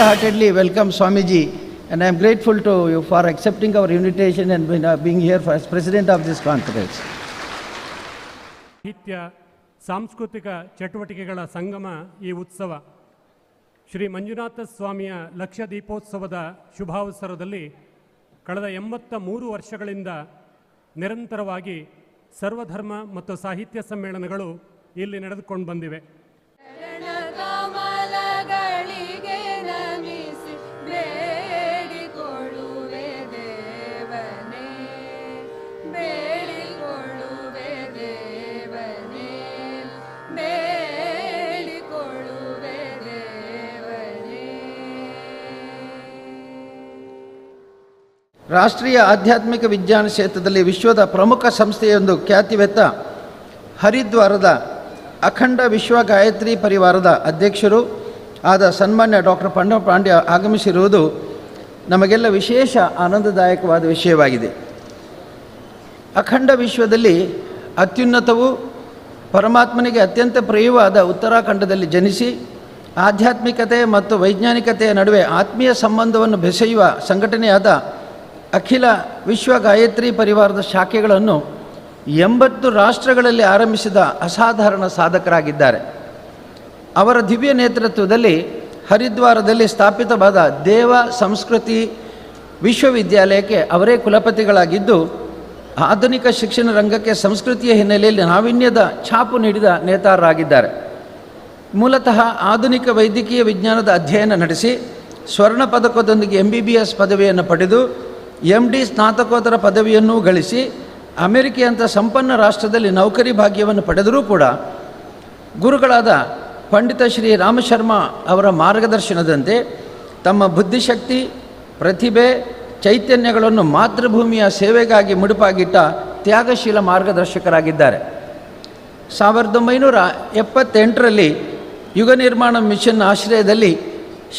wholeheartedly welcome Swamiji, and I am grateful to you for accepting our invitation and being here as president of this conference. ಸಾಹಿತ್ಯ ಸಾಂಸ್ಕೃತಿಕ ಚಟುವಟಿಕೆಗಳ ಸಂಗಮ ಈ ಉತ್ಸವ ಶ್ರೀ ಮಂಜುನಾಥ ಸ್ವಾಮಿಯ ಲಕ್ಷ ದೀಪೋತ್ಸವದ ಶುಭಾವಸರದಲ್ಲಿ ಕಳೆದ 83 ವರ್ಷಗಳಿಂದ ನಿರಂತರವಾಗಿ ಸರ್ವಧರ್ಮ ಮತ್ತು ಸಾಹಿತ್ಯ ಸಮ್ಮೇಳನಗಳು ಇಲ್ಲಿ ನಡೆದುಕೊಂಡು ಬಂದಿವೆ. ರಾಷ್ಟ್ರೀಯ ಆಧ್ಯಾತ್ಮಿಕ ವಿಜ್ಞಾನ ಕ್ಷೇತ್ರದಲ್ಲಿ ವಿಶ್ವದ ಪ್ರಮುಖ ಸಂಸ್ಥೆಯೊಂದು ಖ್ಯಾತಿವೆತ್ತ ಹರಿದ್ವಾರದ ಅಖಂಡ ವಿಶ್ವ ಗಾಯತ್ರಿ ಪರಿವಾರದ ಅಧ್ಯಕ್ಷರು ಆದ ಸನ್ಮಾನ್ಯ ಡಾಕ್ಟರ್ ಪ್ರಣವ್ ಪಾಂಡ್ಯ ಆಗಮಿಸಿರುವುದು ನಮಗೆಲ್ಲ ವಿಶೇಷ ಆನಂದದಾಯಕವಾದ ವಿಷಯವಾಗಿದೆ. ಅಖಂಡ ವಿಶ್ವದಲ್ಲಿ ಅತ್ಯುನ್ನತವೂ ಪರಮಾತ್ಮನಿಗೆ ಅತ್ಯಂತ ಪ್ರಿಯವಾದ ಉತ್ತರಾಖಂಡದಲ್ಲಿ ಜನಿಸಿ ಆಧ್ಯಾತ್ಮಿಕತೆ ಮತ್ತು ವೈಜ್ಞಾನಿಕತೆಯ ನಡುವೆ ಆತ್ಮೀಯ ಸಂಬಂಧವನ್ನು ಬೆಸೆಯುವ ಸಂಘಟನೆಯಾದ ಅಖಿಲ ವಿಶ್ವ ಗಾಯತ್ರಿ ಪರಿವಾರದ ಶಾಖೆಗಳನ್ನು 80 ರಾಷ್ಟ್ರಗಳಲ್ಲಿ ಆರಂಭಿಸಿದ ಅಸಾಧಾರಣ ಸಾಧಕರಾಗಿದ್ದಾರೆ. ಅವರ ದಿವ್ಯ ನೇತೃತ್ವದಲ್ಲಿ ಹರಿದ್ವಾರದಲ್ಲಿ ಸ್ಥಾಪಿತವಾದ ದೇವ ಸಂಸ್ಕೃತಿ ವಿಶ್ವವಿದ್ಯಾಲಯಕ್ಕೆ ಅವರೇ ಕುಲಪತಿಗಳಾಗಿದ್ದು ಆಧುನಿಕ ಶಿಕ್ಷಣ ರಂಗಕ್ಕೆ ಸಂಸ್ಕೃತಿಯ ಹಿನ್ನೆಲೆಯಲ್ಲಿ ನಾವೀನ್ಯದ ಛಾಪು ನೀಡಿದ ನೇತಾರರಾಗಿದ್ದಾರೆ. ಮೂಲತಃ ಆಧುನಿಕ ವೈದ್ಯಕೀಯ ವಿಜ್ಞಾನದ ಅಧ್ಯಯನ ನಡೆಸಿ ಸ್ವರ್ಣ ಪದಕದೊಂದಿಗೆ MBBS ಪದವಿಯನ್ನು ಪಡೆದು MD ಸ್ನಾತಕೋತ್ತರ ಪದವಿಯನ್ನೂ ಗಳಿಸಿ ಅಮೆರಿಕೆಯಂಥ ಸಂಪನ್ನ ರಾಷ್ಟ್ರದಲ್ಲಿ ನೌಕರಿ ಭಾಗ್ಯವನ್ನು ಪಡೆದರೂ ಕೂಡ ಗುರುಗಳಾದ ಪಂಡಿತ ಶ್ರೀ ರಾಮಶರ್ಮ ಅವರ ಮಾರ್ಗದರ್ಶನದಂತೆ ತಮ್ಮ ಬುದ್ಧಿಶಕ್ತಿ ಪ್ರತಿಭೆ ಚೈತನ್ಯಗಳನ್ನು ಮಾತೃಭೂಮಿಯ ಸೇವೆಗಾಗಿ ಮುಡುಪಾಗಿಟ್ಟ ತ್ಯಾಗಶೀಲ ಮಾರ್ಗದರ್ಶಕರಾಗಿದ್ದಾರೆ. 1978ರಲ್ಲಿ ಯುಗ ನಿರ್ಮಾಣ ಮಿಷನ್ ಆಶ್ರಯದಲ್ಲಿ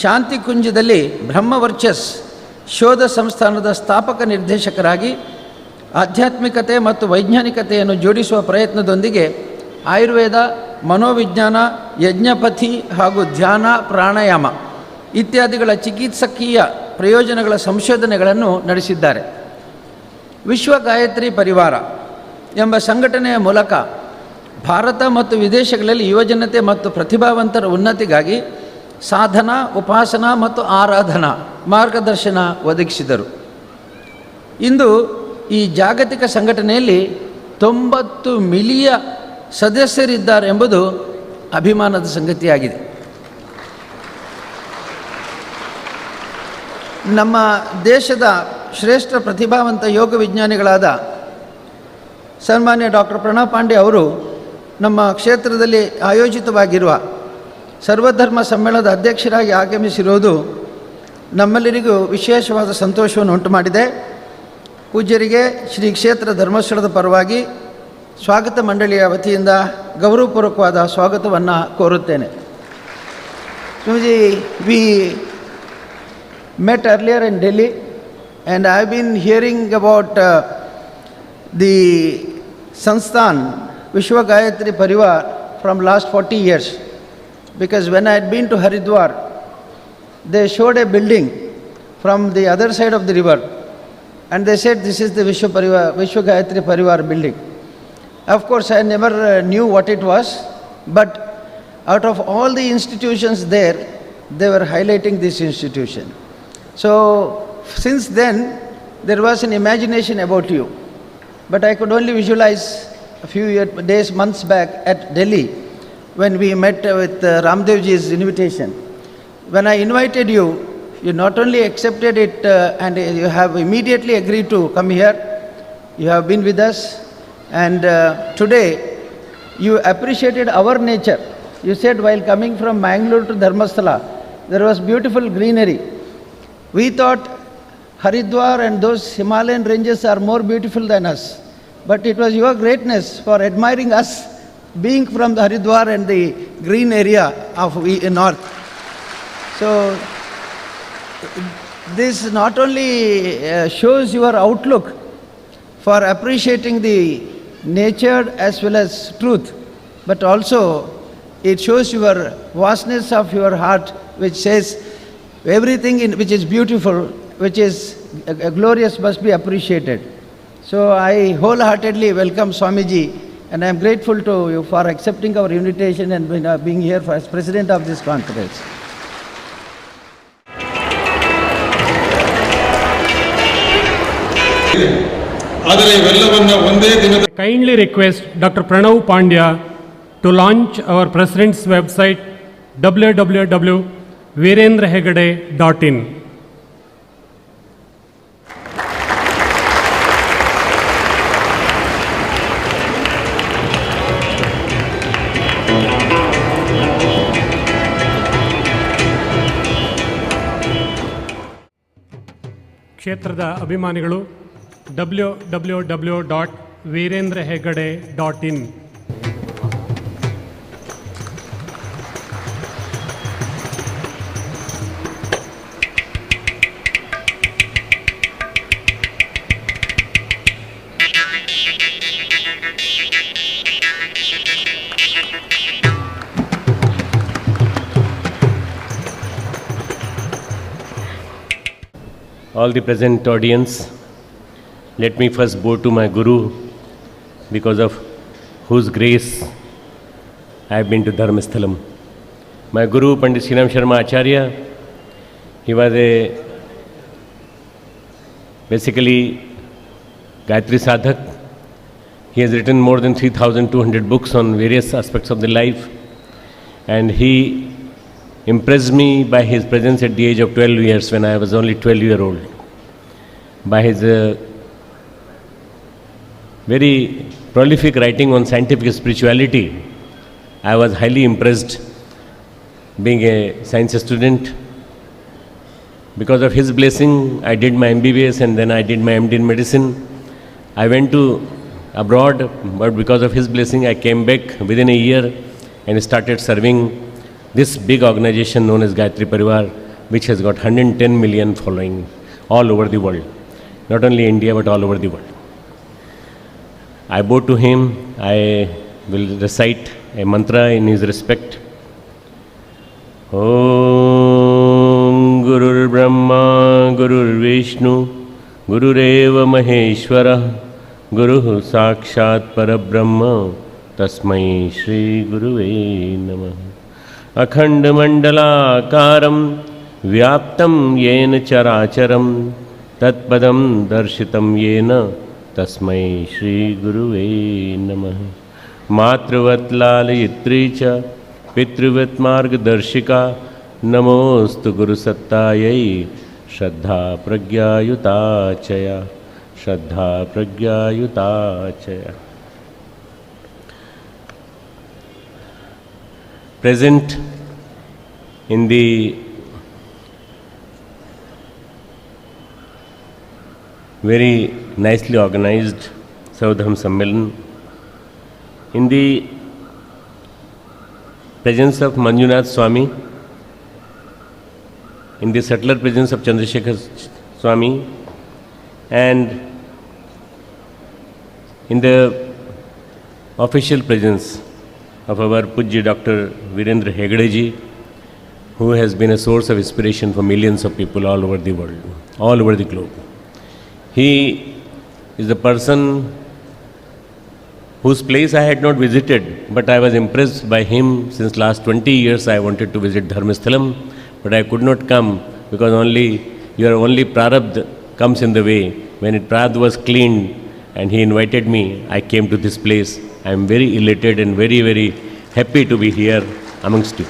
ಶಾಂತಿಕುಂಜದಲ್ಲಿ ಬ್ರಹ್ಮವರ್ಚಸ್ ಶೋಧ ಸಂಸ್ಥಾನದ ಸ್ಥಾಪಕ ನಿರ್ದೇಶಕರಾಗಿ ಆಧ್ಯಾತ್ಮಿಕತೆ ಮತ್ತು ವೈಜ್ಞಾನಿಕತೆಯನ್ನು ಜೋಡಿಸುವ ಪ್ರಯತ್ನದೊಂದಿಗೆ ಆಯುರ್ವೇದ ಮನೋವಿಜ್ಞಾನ ಯಜ್ಞಪಥಿ ಹಾಗೂ ಧ್ಯಾನ ಪ್ರಾಣಾಯಾಮ ಇತ್ಯಾದಿಗಳ ಚಿಕಿತ್ಸಕೀಯ ಪ್ರಯೋಜನಗಳ ಸಂಶೋಧನೆಗಳನ್ನು ನಡೆಸಿದ್ದಾರೆ. ವಿಶ್ವ ಗಾಯತ್ರಿ ಪರಿವಾರ ಎಂಬ ಸಂಘಟನೆಯ ಮೂಲಕ ಭಾರತ ಮತ್ತು ವಿದೇಶಗಳಲ್ಲಿ ಯುವಜನತೆ ಮತ್ತು ಪ್ರತಿಭಾವಂತರ ಉನ್ನತಿಗಾಗಿ ಸಾಧನಾ ಉಪಾಸನಾ ಮತ್ತು ಆರಾಧನಾ ಮಾರ್ಗದರ್ಶನ ಒದಗಿಸಿದರು. ಇಂದು ಈ ಜಾಗತಿಕ ಸಂಘಟನೆಯಲ್ಲಿ 90 ಮಿಲಿಯನ್ ಸದಸ್ಯರಿದ್ದಾರೆ ಎಂಬುದು ಅಭಿಮಾನದ ಸಂಗತಿಯಾಗಿದೆ. ನಮ್ಮ ದೇಶದ ಶ್ರೇಷ್ಠ ಪ್ರತಿಭಾವಂತ ಯೋಗ ವಿಜ್ಞಾನಿಗಳಾದ ಸನ್ಮಾನ್ಯ ಡಾಕ್ಟರ್ ಪ್ರಣವ್ ಪಾಂಡ್ಯ ಅವರು ನಮ್ಮ ಕ್ಷೇತ್ರದಲ್ಲಿ ಆಯೋಜಿತವಾಗಿರುವ ಸರ್ವಧರ್ಮ ಸಮ್ಮೇಳನದ ಅಧ್ಯಕ್ಷರಾಗಿ ಆಗಮಿಸಿರುವುದು ನಮ್ಮೆಲ್ಲರಿಗೂ ವಿಶೇಷವಾದ ಸಂತೋಷವನ್ನು ಉಂಟು ಮಾಡಿದೆ. ಪೂಜ್ಯರಿಗೆ ಶ್ರೀ ಕ್ಷೇತ್ರ ಧರ್ಮಸ್ಥಳದ ಪರವಾಗಿ ಸ್ವಾಗತ ಮಂಡಳಿಯ ವತಿಯಿಂದ ಗೌರವಪೂರ್ವಕವಾದ ಸ್ವಾಗತವನ್ನು ಕೋರುತ್ತೇನೆ. Swamiji, we met earlier in Delhi and I have been hearing about the Sansthan Vishwa Gayatri Pariwar from last 40 years, because when I had been to Haridwar, they showed a building from the other side of the river and they said this is the Vishwa Gayatri Pariwar building. Of course I never knew what it was, but out of all the institutions there, they were highlighting this institution. So since then there was an imagination about you, but I could only visualize a few days, months back at Delhi when we met with Ramdevji's invitation. When I invited you, you not only accepted it and you have immediately agreed to come here. You have been with us and today you appreciated our nature. You said while coming from Mangalore to Dharmasthala, there was beautiful greenery. We thought Haridwar and those Himalayan ranges are more beautiful than us. But it was your greatness for admiring us being from the Haridwar and the green area of north. So this not only shows your outlook for appreciating the nature as well as truth, but also it shows your vastness of your heart, which says everything which is beautiful, which is glorious, must be appreciated. So I wholeheartedly welcome Swamiji, and I am grateful to you for accepting our invitation and being here as president of this conference. I kindly request Dr. Pranav Pandya to launch our president's website www.veerendraheggade.in. ಕ್ಷೇತ್ರದ ಅಭಿಮಾನಿಗಳು www.veerendraheggade.in. All the present audience, let me first bow to my Guru, because of whose grace I have been to Dharmasthala. My Guru, Pandit Sriram Sharma Acharya, he was basically Gayatri Sadhak. He has written more than 3,200 books on various aspects of the life, and he impressed me by his presence at the age of 12 years when I was only 12-year-old. By his very prolific writing on scientific spirituality, I was highly impressed being a science student. Because of his blessing, I did my MBBS and then I did my MD in medicine. I went to abroad, but because of his blessing, I came back within a year and started serving this big organization known as Gayatri Pariwar, which has got 110 million following all over the world. Not only India, but all over the world. I bow to him. I will recite a mantra in his respect. Om Gurur Brahma, Gurur Vishnu, Gurureva Maheshwara, Guru Sakshat Parabrahma, Tasmai Shri Guruve Namah. अखंड मंडलाकारं व्याप्तं येन चराचरं तत्पदं दर्शितं येन तस्मै श्री गुरुवे नमः. मातृवत् लालयित्री च पितृवत् मार्गदर्शिका नमोस्तु गुरुसत्तायै श्रद्धा प्रज्ञायुताचया श्रद्धा प्रज्ञायुताचया. Present in the very nicely organized Sarva Dharma Sammelan, in the presence of Manjunath Swami, in the subtler presence of Chandrasekhar Swami, and in the official presence of our Pujya Dr. Veerendra Heggade ji, who has been a source of inspiration for millions of people all over the world, all over the globe. He is the person whose place I had not visited, but I was impressed by him. Since last 20 years I wanted to visit Dharmasthala, but I could not come because your only prarabdha comes in the way. When prarabdha was cleaned and he invited me, I came to this place. I am very elated and very, very happy to be here amongst you.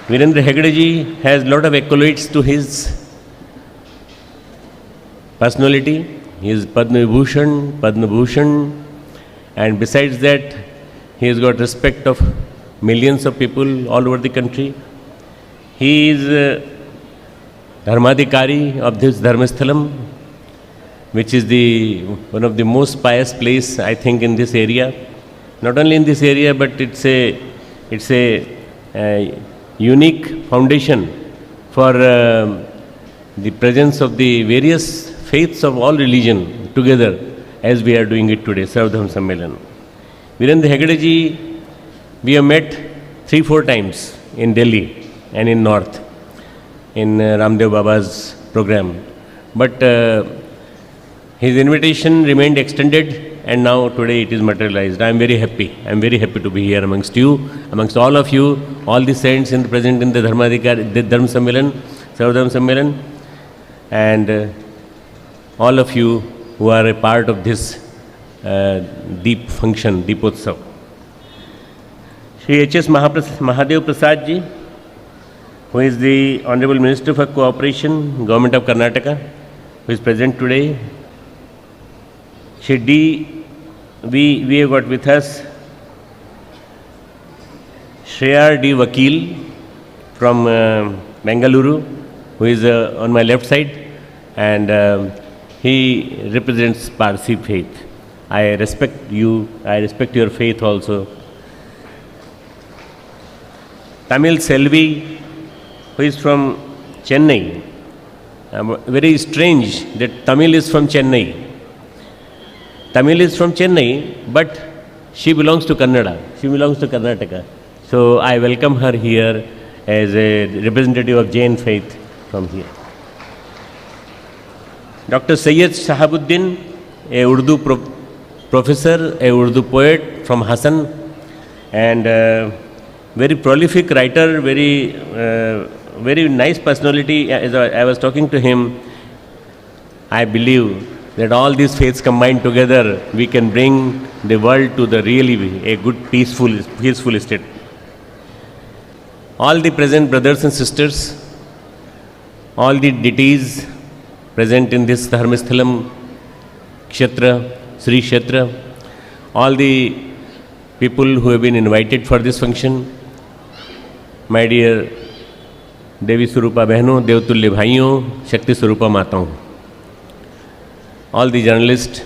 Veerendra Heggade ji has a lot of accolades to his personality. He is Padma Bhushan, and besides that, he has got respect of millions of people all over the country. He is Dharmadikari of this Dharmasthala, which is one of the most pious place I think in this area. Not only in this area, but it's a unique foundation for the presence of the various faiths of all religion together as we are doing it today, Sarva Dharma Sammelan. Veerendra Heggade ji, we have met 3-4 times in Delhi and in North, in Ramdev Baba's program. But his invitation remained extended, and now today it is materialized. I am very happy. I am very happy to be here amongst you, amongst all of you, all the saints present in the Dharmadikari, the Dharma Sammelan, Sarva Dharma Sammelan, and all of you who are a part of this deep function, Deepotsav. Shri H.S. Mahadev Prasad ji, who is the Honorable Minister for Cooperation, Government of Karnataka, who is present today. Shri D. We have got with us Sheriyar D. Vakil from Bengaluru, who is on my left side, and he represents Parsi faith. I respect you, I respect your faith also. Tamil Selvi, who is from Chennai. Very strange that Tamil is from Chennai. Tamil is from Chennai, but she belongs to Kannada. She belongs to Karnataka. So I welcome her here as a representative of Jain faith from here. Dr. Sayyid Shahabuddin, a Urdu professor, a Urdu poet from Hassan, and very prolific writer, very nice personality. As I was talking to him, I believe that all these faiths combined together, we can bring the world to the really a good peaceful state. All the present brothers and sisters, all the deities present in this Dharmasthalam, Kshetra, Sri Kshetra, all the people who have been invited for this function, my dear Devi Swarupa Behno, Devtulya Bhaiyon, Shakti Swarupa Mataon, all the journalists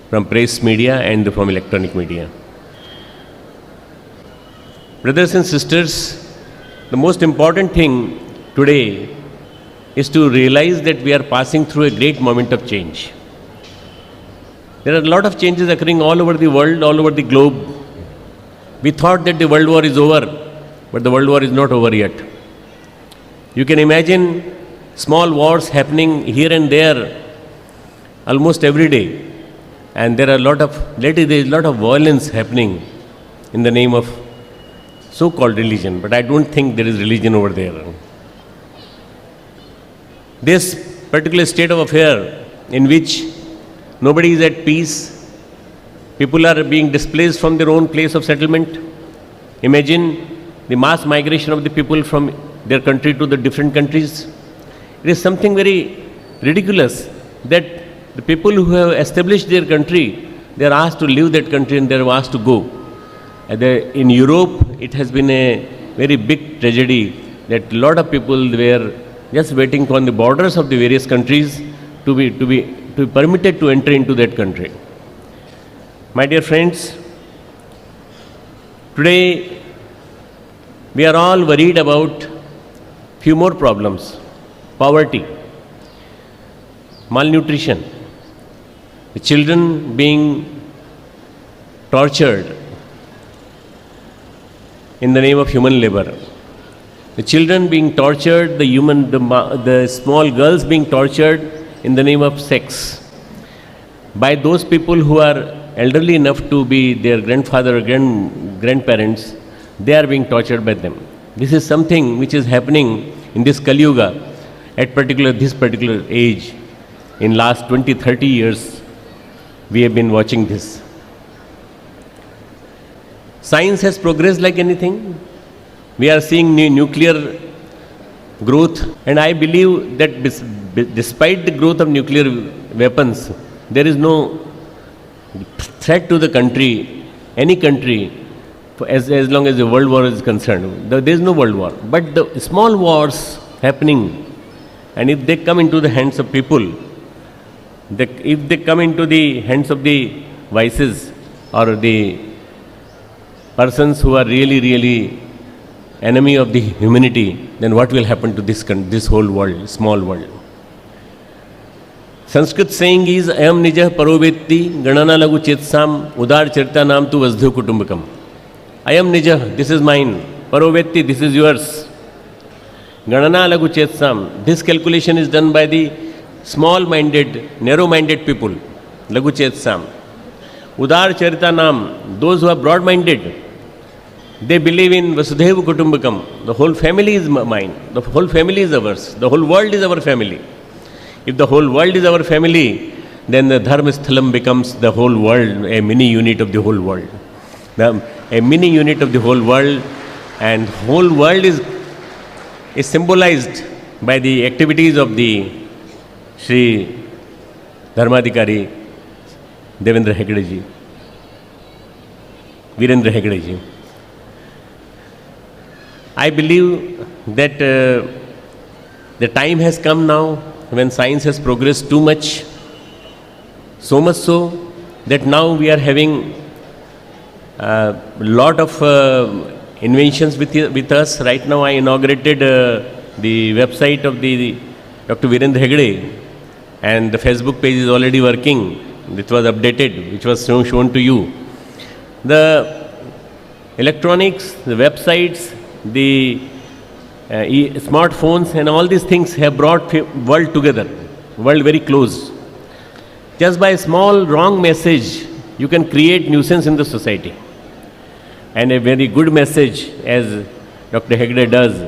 from press media and from electronic media. Brothers and sisters, the most important thing today is to realize that we are passing through a great moment of change. There are a lot of changes occurring all over the world, all over the globe. We thought that the world war is over, but the world war is not over yet. You can imagine small wars happening here and there almost every day, and there is a lot of violence happening in the name of so-called religion, but I don't think there is religion over there. This particular state of affair in which nobody is at peace, people are being displaced from their own place of settlement. Imagine the mass migration of the people from their country to the different countries. It is something very ridiculous that the people who have established their country, they are asked to leave that country and they are asked to go. In Europe, it has been a very big tragedy that a lot of people were just waiting on the borders of the various countries to be permitted to enter into that country. My dear friends, today we are all worried about few more problems: poverty, malnutrition, the children being tortured in the name of human labor, the children being tortured, the small girls being tortured in the name of sex by those people who are elderly enough to be their grandfather or grandparents. They are being tortured by them. This is something which is happening in this Kali Yuga at this particular age. In last 20-30 years, we have been watching this. Science has progressed like anything. We are seeing nuclear growth, and I believe that despite the growth of nuclear weapons, there is no threat to the country, any country, as long as the world war is concerned. There is no world war. But the small wars happening, and if they come into the hands of people, if they come into the hands of the vices or the persons who are really enemy of the humanity, then what will happen to this whole world, small world? Sanskrit saying is, Ayam nijah parovetti ganana lagu chetsam udar charita nam tu vasdhu kutumbakam. Ayam nijah, this is mine. Parovetti, this is yours. Ganana lagu chetsam. This calculation is done by the small-minded, narrow-minded people. Lagu chetsam. Udar charita nam, those who are broad-minded, they believe in Vasudhaiva Kutumbakam. The whole family is mine. The whole family is ours. The whole world is our family. If the whole world is our family, then the Dharmasthalam becomes the whole world, a mini unit of the whole world. A mini unit of the whole world, and whole world is symbolized by the activities of the Sri Dharmadikari Devendra Heggade ji, Veerendra Heggade ji. I believe that the time has come now when science has progressed too much, so much so that now we are having a lot of inventions with us. Right now I inaugurated the website of the Dr. Veerendra Heggade, and the Facebook page is already working. It was updated, which was shown to you. The electronics, the websites, the smartphones and all these things have brought world together, world very close. Just by a small wrong message, you can create nuisance in the society. And a very good message, as Dr. Heggade does,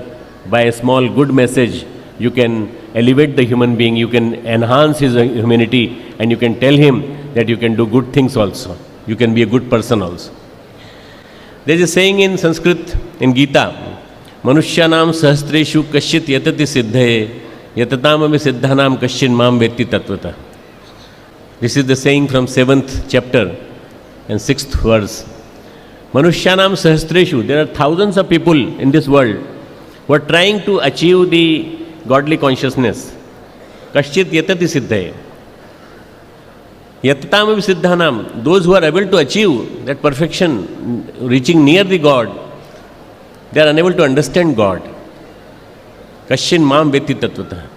by a small good message, you can elevate the human being, you can enhance his humanity, and you can tell him that you can do good things also. You can be a good person also. There is a saying in Sanskrit, in Gita, Manushyanam sahastreshu kasyit yatati siddhaye yatatamami siddhanam kasyin mam vetti tatvata. This is the saying from 7th chapter and 6th verse. Manushyanam sahastreshu, there are thousands of people in this world who are trying to achieve the godly consciousness. Kasyit yatati siddhaye. Yatatamami siddhanam, those who are able to achieve that perfection, reaching near the God, they are unable to understand God. Kasyin mam vetti tatvata.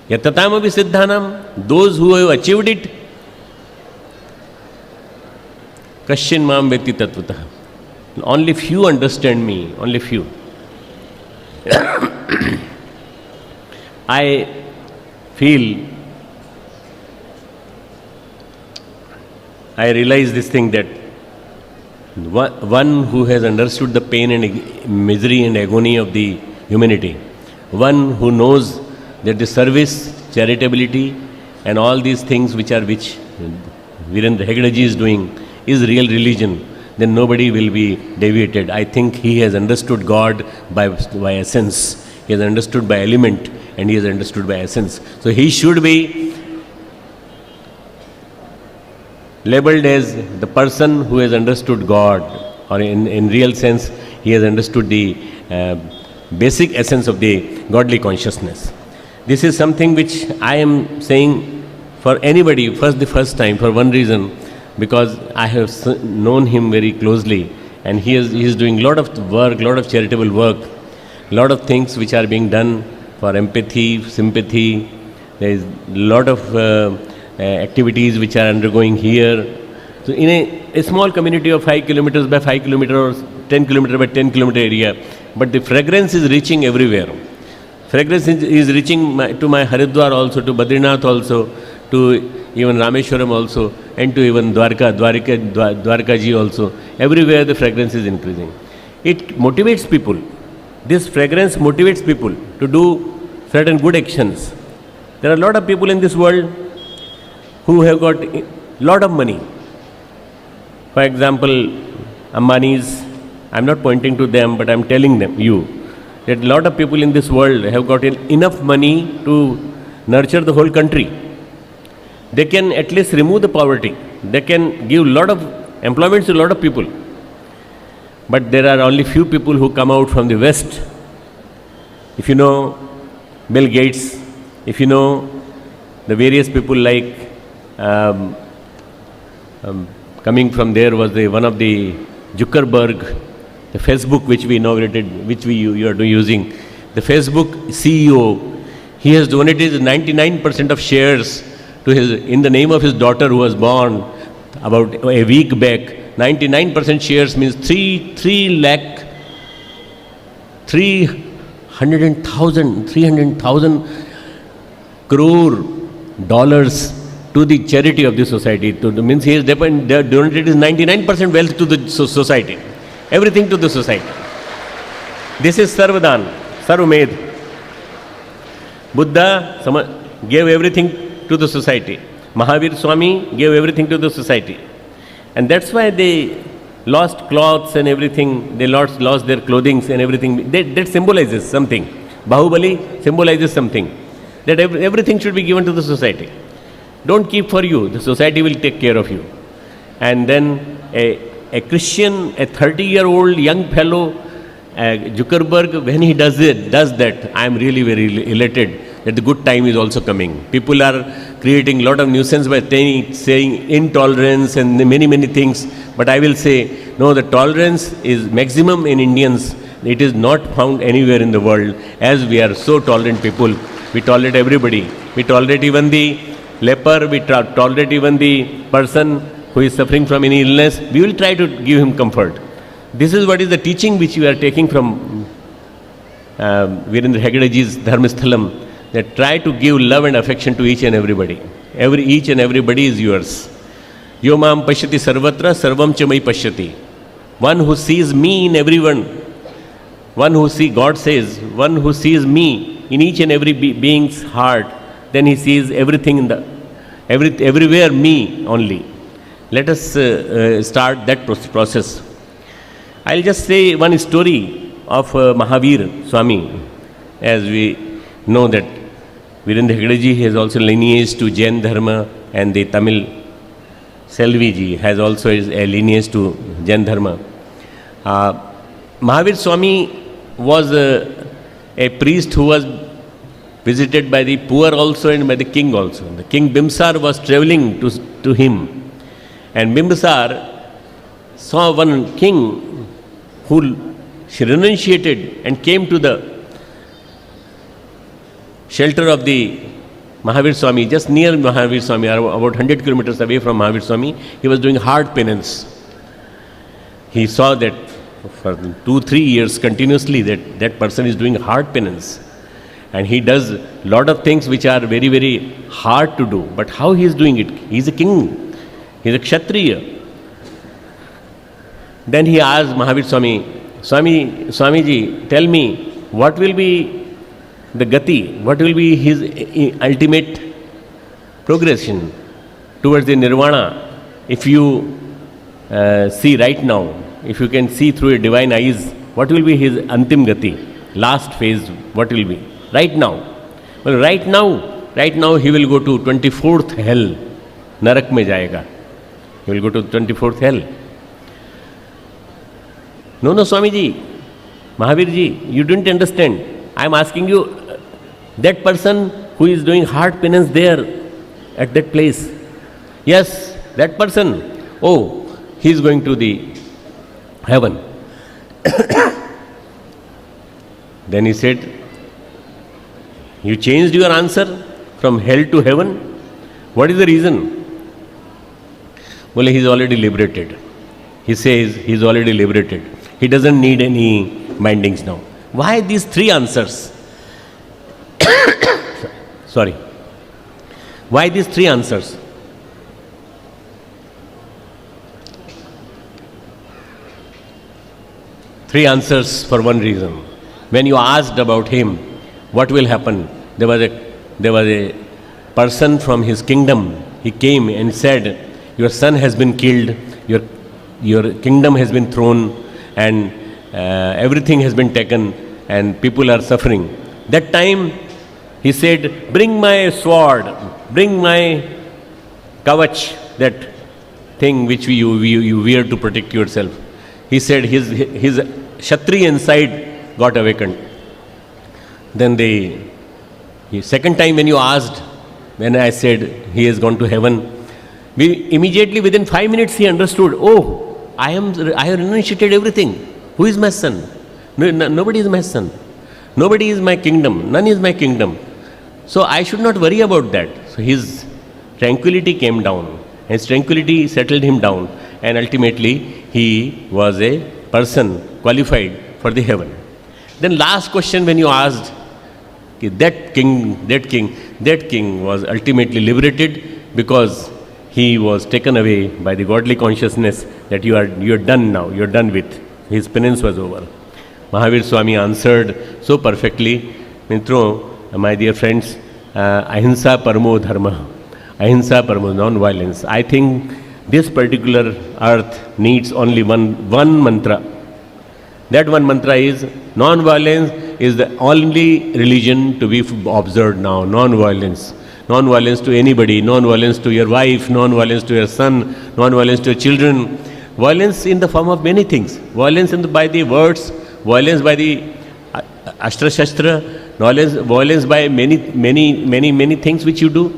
Yatatamami siddhanam, those who have achieved it, kasyin mam vetti tatvata. Only few understand me, only few. I realize this thing that one who has understood the pain and misery and agony of the humanity, one who knows that the service, charitability and all these things which Veerendra Heggade ji is doing is real religion, then nobody will be deviated. I think he has understood God by essence. He has understood by element and he has understood by essence. So he should be labeled as the person who has understood God, or in real sense, he has understood the basic essence of the godly consciousness. This is something which I am saying for anybody, the first time, for one reason, because I have known him very closely, and he is doing a lot of work, lot of charitable work, lot of things which are being done for empathy, sympathy. There is a lot of activities which are undergoing here. So in a small community of 5 kilometers by 5 kilometers or 10 kilometer by 10 kilometer area, but the fragrance is reaching everywhere. Fragrance is reaching to my Haridwar also, to Badrinath also, to even Rameshwaram also, and to even Dwarka ji also. Everywhere the fragrance is increasing. It motivates people. This fragrance motivates people to do certain good actions. There are a lot of people in this world who have got a lot of money. For example, Ambani's, I'm not pointing to them, but I'm telling you that a lot of people in this world have got enough money to nurture the whole country. They can at least remove the poverty. They can give a lot of employment to a lot of people. But there are only few people who come out from the West. If you know Bill Gates, if you know the various people like coming from there was one of the Zuckerberg, the Facebook which we inaugurated, which you are using. The Facebook CEO, he has donated 99% of shares to in the name of his daughter who was born about a week back. 99% shares means 3 lakh 300,000 crore dollars to the charity of the society. Means he is donated his 99% wealth to the society. Everything to the society. This is Sarvadan, Sarvamed. Buddha gave everything to the society. Mahavir Swami gave everything to the society. And that's why they lost clothes and everything. They lost their clothing and everything. That symbolizes something. Bahubali symbolizes something. That everything should be given to the society. Don't keep for you. The society will take care of you. And then a Christian, a 30-year-old young fellow, Zuckerberg, when he does that, I am really very elated that the good time is also coming. People are creating a lot of nuisance by saying intolerance and many things. But I will say, no, the tolerance is maximum in Indians. It is not found anywhere in the world, as we are so tolerant people. We tolerate everybody. We tolerate even the leper. We tolerate even the person who is suffering from any illness. We will try to give him comfort. This is what is the teaching which we are taking from Veerendra Heggadeji's Dharmasthala, that try to give love and affection to each and everybody. Each and everybody is yours. Yo mam pashyati sarvatra sarvam cha mai pashyati. One who sees me in everyone, God says, one who sees me in each and every being's heart, then he sees everything everywhere me only. Let us start that process. I'll just say one story of Mahavir Swami. As we know that Veerendra Heggadeji has also lineage to Jain Dharma, and the Tamil Selvi ji has also a lineage to Jain Dharma. Mahavir Swami was a priest who was visited by the poor also and by the king also. The king Bimsar was travelling to him, and Bimbisar saw one king who renunciated and came to the shelter of the Mahavir Swami, just near Mahavir Swami, about 100 kilometers away from Mahavir Swami. He was doing hard penance. He saw that for 2-3 years continuously that person is doing hard penance. And he does lot of things which are very hard to do. But how he is doing it? He is a king. He is a Kshatriya. Then he asked Mahavir Swami, Swamiji, tell me, what will be the gati? What will be his ultimate progression towards the nirvana? If you see right now, if you can see through your divine eyes, what will be his antim gati? Last phase, what will be? Right now. Well, right now he will go to 24th hell. Narak mein jayega. He will go to 24th hell. No, Swamiji, Mahavirji, you didn't understand. I am asking you, that person who is doing hard penance there at that place. Yes, that person. Oh, he is going to the heaven. Then he said, you changed your answer from hell to heaven. What is the reason? Well, he is already liberated. He says he is already liberated. He doesn't need any bindings now. Why these 3 answers? Sorry. Why these 3 answers? Three answers for one reason. When you asked about him, what will happen? There was a person from his kingdom. He came and said, your son has been killed, your kingdom has been thrown, and everything has been taken, and people are suffering. That time he said, bring my sword, bring my kavach, that thing which you wear to protect yourself. He said his Kshatriya inside got awakened. Then second time when you asked, when I said he has gone to heaven, immediately within 5 minutes he understood, oh, I have renunciated everything. Who is my son? Nobody is my son. Nobody is my kingdom. None is my kingdom. So I should not worry about that. So his tranquility came down. His tranquility settled him down. And ultimately he was a person qualified for the heaven. Then last question when you asked, that king was ultimately liberated because he was taken away by the godly consciousness that you are done now, you are done with. His penance was over. Mahavir Swami answered so perfectly. My dear friends, ahimsa paramo dharma, ahimsa paramo non-violence. I think this particular earth needs only one mantra. That one mantra is non-violence is the only religion to be observed now. Non-violence. Non-violence to anybody, non-violence to your wife, non-violence to your son, non-violence to your children. Violence in the form of many things. Violence by the words, violence by the Astra Shastra, violence by many things which you do.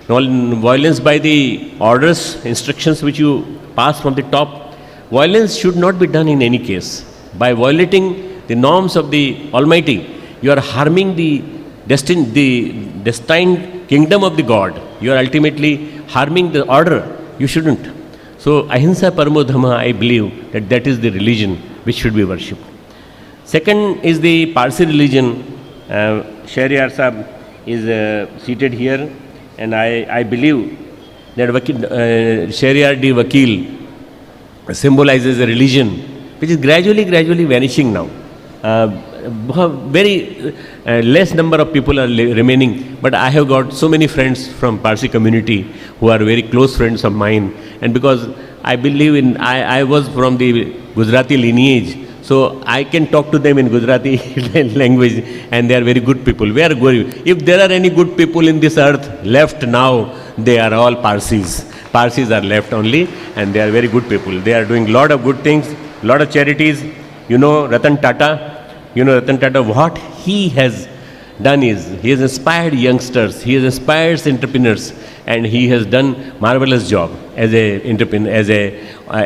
Violence by the orders, instructions which you pass from the top. Violence should not be done in any case. By violating the norms of the Almighty, you are harming the destined kingdom of the God. You are ultimately harming the order. You shouldn't. So, ahimsa paramo dhamma, I believe that is the religion which should be worshipped. Second is the Parsi religion. Sheriyar Sahib is seated here, and I believe that Sheriyar di Vakil symbolizes a religion which is gradually vanishing now. Very less number of people are remaining, but I have got so many friends from Parsi community who are very close friends of mine, and because I believe in, I was from the Gujarati lineage, so I can talk to them in Gujarati language, and they are very good people. We are good. If there are any good people in this earth left now, they are all Parsis. Parsis are left only, and they are very good people. They are doing lot of good things, lot of charities. You know Ratan Tata. You know Ratan Tata, what he has done is, he has inspired youngsters, he has inspired entrepreneurs, and he has done marvelous job as a entrepreneur, as a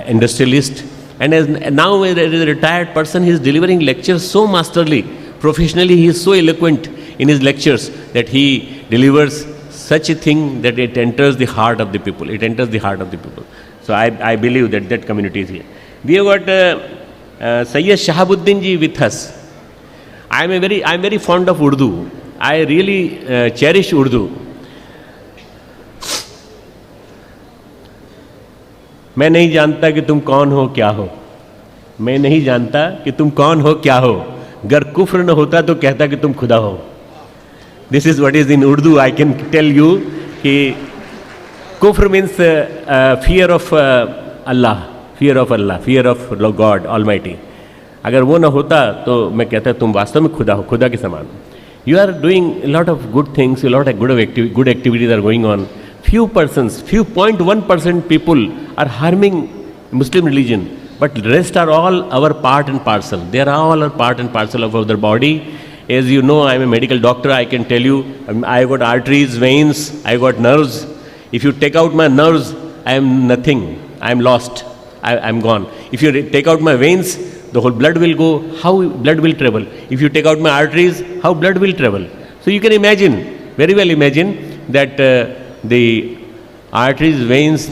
industrialist, and now as a retired person, he is delivering lectures so masterly. Professionally, he is so eloquent in his lectures that he delivers such a thing that it enters the heart of the people. It enters the heart of the people. So I believe that community is here. We have got Sayyid Shahabuddin ji with us. I am very fond of Urdu. I really cherish Urdu. मैं नहीं जानता कि तुम कौन हो क्या हो. मैं नहीं जानता कि तुम कौन हो क्या हो. गर कुफ्र न होता तो कहता कि तुम खुदा हो. This is what is in Urdu. I can tell you कि kufr means fear of Allah, fear of God Almighty. अगर वो ना होता तो मैं कहता तुम वास्तव में खुदा हो, खुदा के समान. You are doing a lot of good things, a lot of good activities are going on. Few persons, few 0.1% people are harming Muslim religion, but the rest are all our part and parcel. They are all a part and parcel of our body. As you know, I am a medical doctor. I can tell you, I got arteries, veins, I got nerves. If you take out my nerves, I am nothing. I am lost. I am gone. If you take out my veins, the whole blood will go. How blood will travel? If you take out my arteries, how blood will travel? So you can imagine, very well imagine, that the arteries, veins,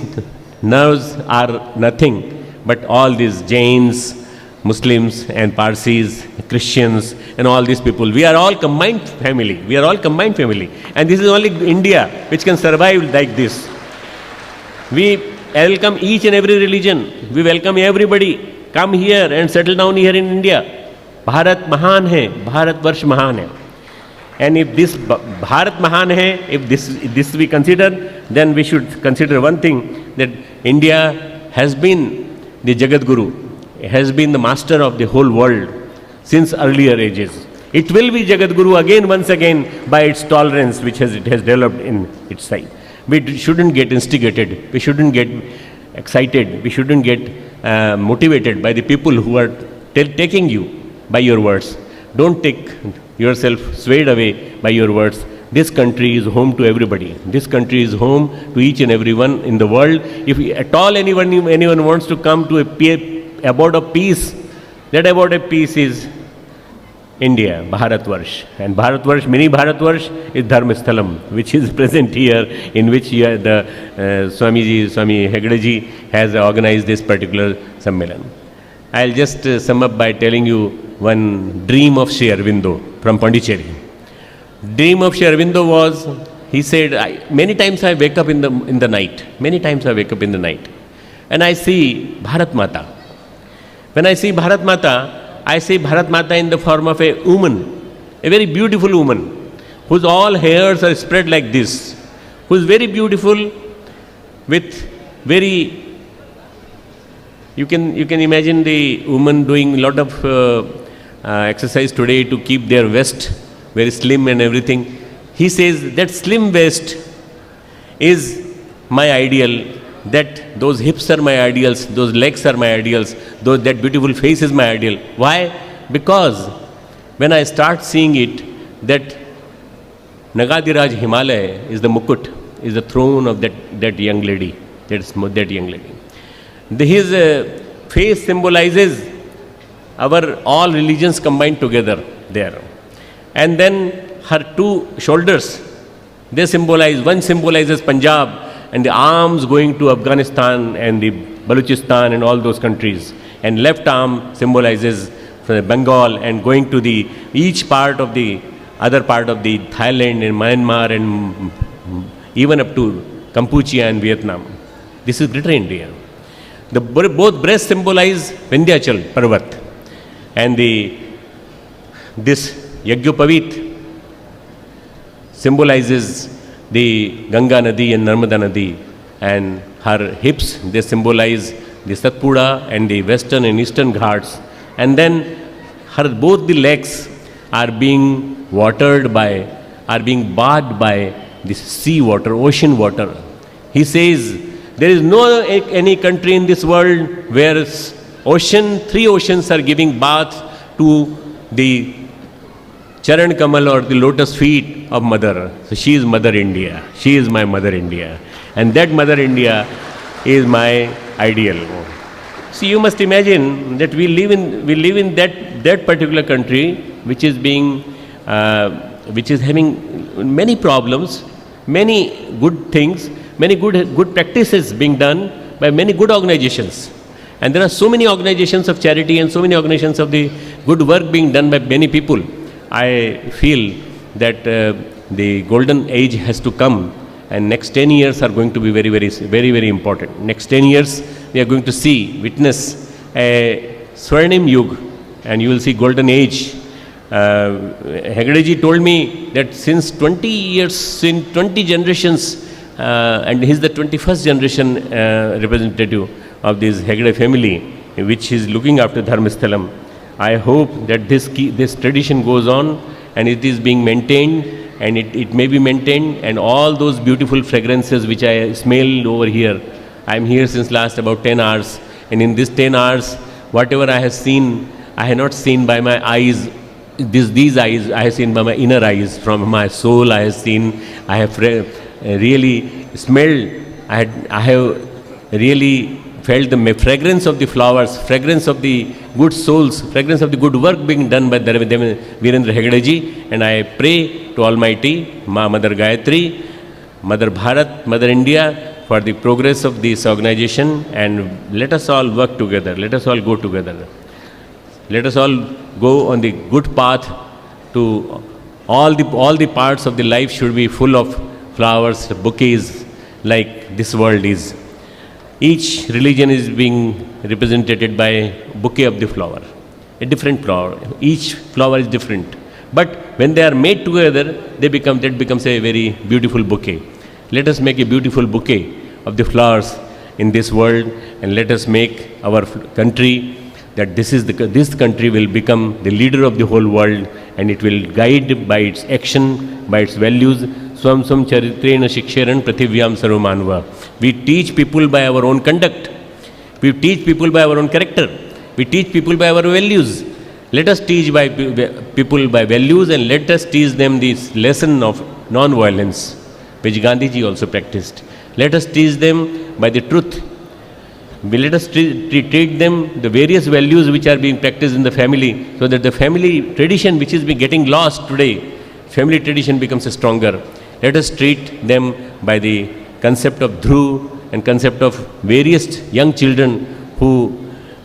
nerves are nothing, but all these Jains, Muslims and Parsis, Christians and all these people, we are all combined family. We are all combined family. And this is only India which can survive like this. We welcome each and every religion. We welcome everybody. Come here and settle down here in India. Bharat Mahan hai, Bharat Varsh Mahan hai. And if this Bharat Mahan hai, if this we consider, then we should consider one thing, that India has been the Jagat Guru, has been the master of the whole world since earlier ages. It will be Jagat Guru again, once again, by its tolerance which it has developed in its side. We shouldn't get instigated, we shouldn't get excited, we shouldn't get motivated by the people who are taking you by your words. Don't take yourself swayed away by your words. This country is home to everybody. This country is home to each and everyone in the world. If at all anyone wants to come to a abode of peace, that abode of peace is India, Bharatvarsh. And Bharatvarsh, mini Bharatvarsh is Dharmasthala, which is present here, in which the Swami Heggade ji has organized this particular Sammelan. I'll just sum up by telling you one dream of Sri Aurobindo from Pondicherry. Dream of Sri Aurobindo was, he said, many times I wake up in the night. Many times I wake up in the night. And I see Bharat Mata. When I see Bharat Mata, I see Bharat Mata in the form of a woman, a very beautiful woman, whose all hairs are spread like this, who is very beautiful with very, you can imagine the woman doing a lot of exercise today to keep their waist very slim and everything. He says that slim waist is my ideal, that those hips are my ideals, those legs are my ideals, that beautiful face is my ideal. Why? Because when I start seeing it, that Nagadiraj Himalaya is the mukut, is the throne of that young lady, that young lady. His face symbolizes our all religions combined together there. And then her two shoulders, they symbolize, one symbolizes Punjab and the arms going to Afghanistan and the Balochistan and all those countries. And left arm symbolizes Bengal and going to the each part of the other part of the Thailand and Myanmar and even up to Cambodia and Vietnam. This is Greater India. Both breasts symbolize Vindhyachal Parvat, and this Yagyopavit symbolizes the Ganga Nadi and Narmada Nadi, and her hips, they symbolize the Satpura and the western and eastern ghats, and then both the legs are being watered by, are being bathed by this sea water, ocean water. He says there is no any country in this world where three oceans are giving bath to the Charan Kamal or the lotus feet of Mother. So she is Mother India. She is my Mother India. And that Mother India is my ideal. So you must imagine that we live in that particular country which is having many problems, many good things, many good practices being done by many good organizations. And there are so many organizations of charity and so many organizations of the good work being done by many people. I feel that the golden age has to come, and next 10 years are going to be very, very, very, very important. Next 10 years we are going to witness a Swarnim Yug, and you will see golden age. Heggade ji told me that since 20 years, in 20 generations, and he is the 21st generation representative of this Heggade family, which is looking after Dharmasthalam. I hope that this tradition goes on and it is being maintained, and it may be maintained, and all those beautiful fragrances which I smell over here. I am here since last about 10 hours, and in these 10 hours, whatever I have seen, I have not seen by my eyes. These eyes I have seen by my inner eyes. From my soul I have seen, I have really smelled, I have really felt the fragrance of the flowers, fragrance of the good souls, fragrance of the good work being done by Veerendra Heggade ji. And I pray to Almighty, Mother Gayatri, Mother Bharat, Mother India, for the progress of this organization, and let us all work together, let us all go together. Let us all go on the good path to all the parts of the life should be full of flowers, bouquets, like this world is. Each religion is being represented by a bouquet of the flower, a different flower. Each flower is different. But when they are made together, that becomes a very beautiful bouquet. Let us make a beautiful bouquet of the flowers in this world, and let us make our country that this country will become the leader of the whole world, and it will guide by its action, by its values. Swam charitrena shiksharan prathivyam sarvamanva. We teach people by our own conduct. We teach people by our own character. We teach people by our values. Let us teach people by values, and let us teach them this lesson of non-violence, which Gandhi ji also practiced. Let us teach them by the truth. Let us treat them the various values which are being practiced in the family, so that the family tradition which is getting lost today, family tradition becomes stronger. Let us treat them by the concept of dhru and concept of various young children who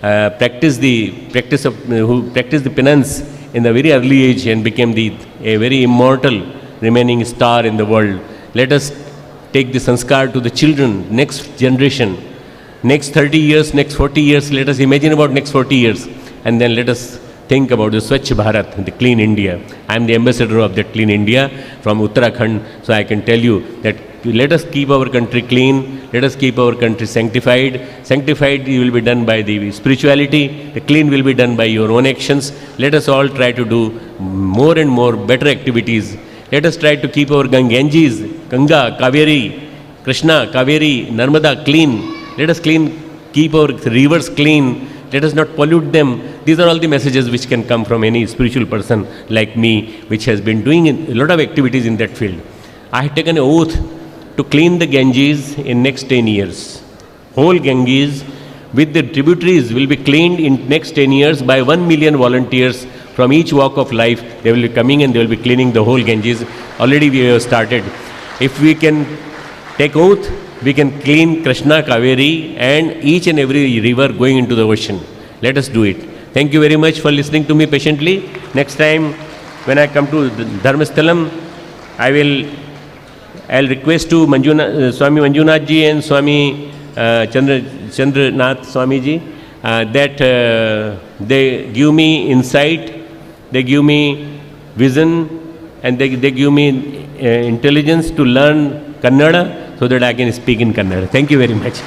who practiced the penance in a very early age and became a very immortal remaining star in the world. Let us take the sanskar to the children, next generation, next 30 years, next 40 years. Let us imagine about next 40 years, and then let us think about the Swachh Bharat, the clean India. I am the ambassador of that clean India from Uttarakhand, so I can tell you that let us keep our country clean, let us keep our country sanctified. Sanctified will be done by the spirituality, the clean will be done by your own actions. Let us all try to do more and more better activities. Let us try to keep our Ganges, Ganga, Kaveri, Krishna, Kaveri, Narmada clean. Let us keep our rivers clean. Let us not pollute them. These are all the messages which can come from any spiritual person like me, which has been doing a lot of activities in that field. I have taken an oath to clean the Ganges in next 10 years. Whole Ganges with the tributaries will be cleaned in next 10 years by 1 million volunteers from each walk of life. They will be coming and they will be cleaning the whole Ganges. Already we have started. If we can take oath, we can clean Krishna, Kaveri and each and every river going into the ocean. Let us do it. Thank you very much for listening to me patiently. Next time when I come to Dharmasthalam, I'll request to Swami Manjunath ji and Swami Chandranath Swami ji that they give me insight, they give me vision and they give me intelligence to learn Kannada so that I can speak in Kannada. Thank you very much.